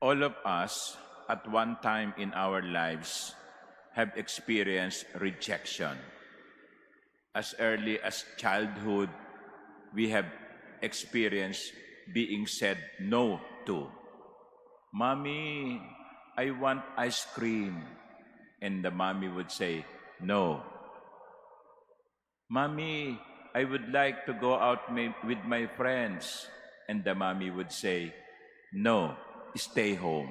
All of us, at one time in our lives, have experienced rejection. As early as childhood, we have experienced being said no to. Mommy, I want ice cream. And the mommy would say, no. Mommy, I would like to go out with my friends. And the mommy would say, no, stay home.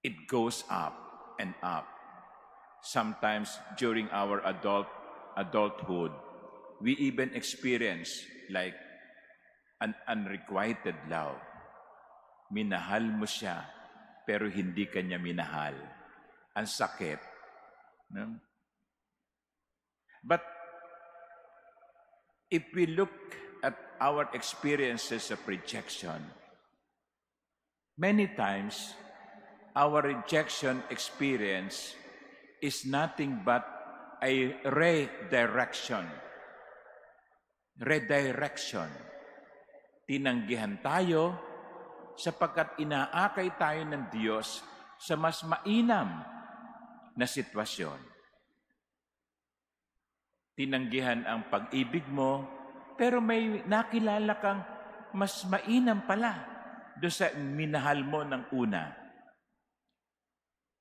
It goes up and up. Sometimes during our adulthood, we even experience like an unrequited love. Minahal mo siya, pero hindi ka niya minahal. Ang sakit. No? But if we look at our experiences of rejection, many times our rejection experience is nothing but a redirection. Redirection. Tinanggihan tayo sapagkat inaakay tayo ng Diyos sa mas mainam na sitwasyon. Tinanggihan ang pag-ibig mo, pero may nakilala kang mas mainam pala doon sa minahal mo ng una.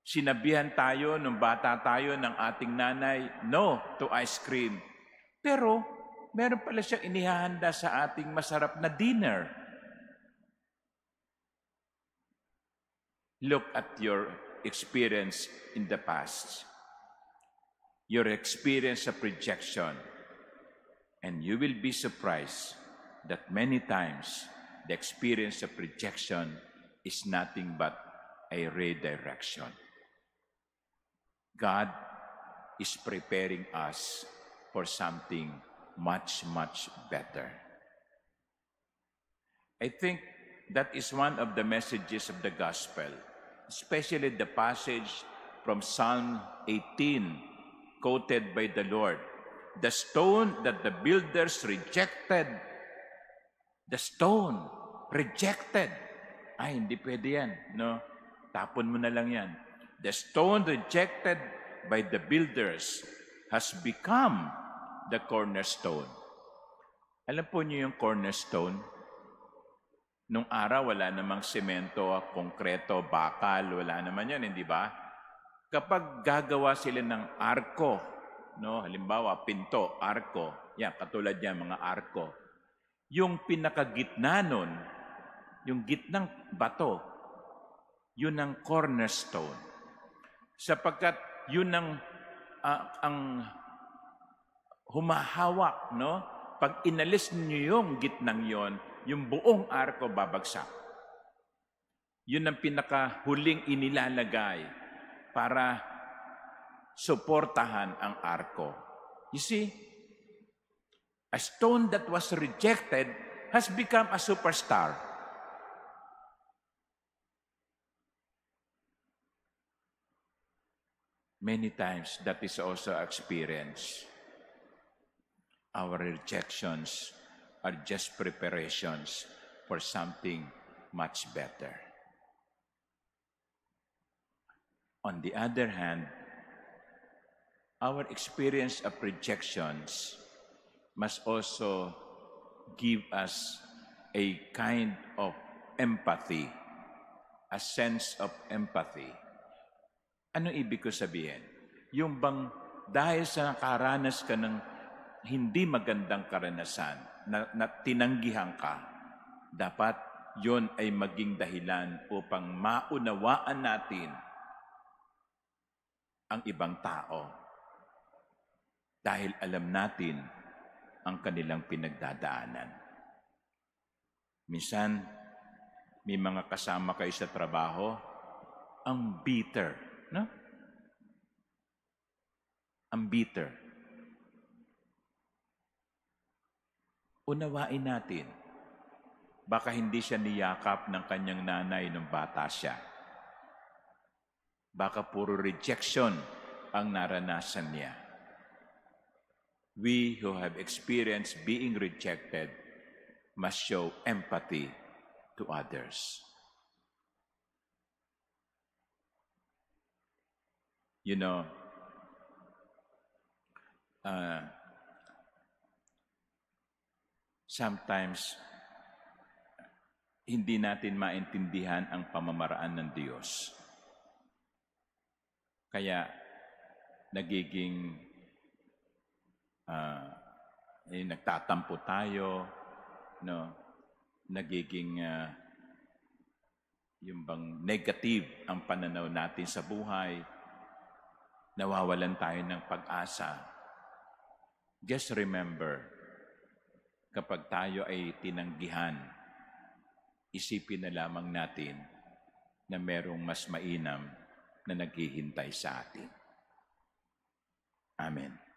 Sinabihan tayo nung bata tayo ng ating nanay, no to ice cream. Pero meron pala siyang inihahanda sa ating masarap na dinner. Look at your experience in the past. Your experience of rejection. And you will be surprised that many times the experience of rejection is nothing but a redirection. God is preparing us for something much, much better. I think that is one of the messages of the gospel, especially the passage from Psalm 18, quoted by the Lord. The stone that the builders rejected. The stone rejected. Ay, hindi pwede yan. No? Tapon mo na lang yan. The stone rejected by the builders has become the cornerstone. Alam po niyo yung cornerstone? Nung araw, wala namang semento, konkreto, bakal, wala naman yan, hindi ba? Kapag gagawa sila ng arko, no, halimbawa, pinto, arko, yan, katulad yan, mga arko, yung pinakagitna nun, yung gitnang bato, yun ang cornerstone. Sapagkat yun ang humahawak, no? Pag inalis niyo yung gitnang yon, yung buong arko babagsak. Yun ang pinakahuling inilalagay para suportahan ang arko. You see, a stone that was rejected has become a superstar. Many times, that is also experience. Our rejections are just preparations for something much better. On the other hand, our experience of rejections must also give us a kind of empathy, a sense of empathy. Ano ibig ko sabihin? Yung bang dahil sa nakaranas ka ng hindi magandang karanasan, na tinanggihan ka, dapat yon ay maging dahilan upang maunawaan natin ang ibang tao. Dahil alam natin ang kanilang pinagdadaanan. Minsan, may mga kasama kayo sa trabaho, ang bitter. No? Ang bitter. Unawain natin. Baka hindi siya niyakap ng kanyang nanay nung bata siya. Baka puro rejection ang naranasan niya. We who have experienced being rejected must show empathy to others. You know, sometimes hindi natin maintindihan ang pamamaraan ng Diyos. Kaya nagiging nagtatampo tayo, no? Nagiging yung bang negative ang pananaw natin sa buhay, nawawalan tayo ng pag-asa. Just remember, kapag tayo ay tinanggihan, isipin na lamang natin na merong mas mainam na naghihintay sa atin. Amen.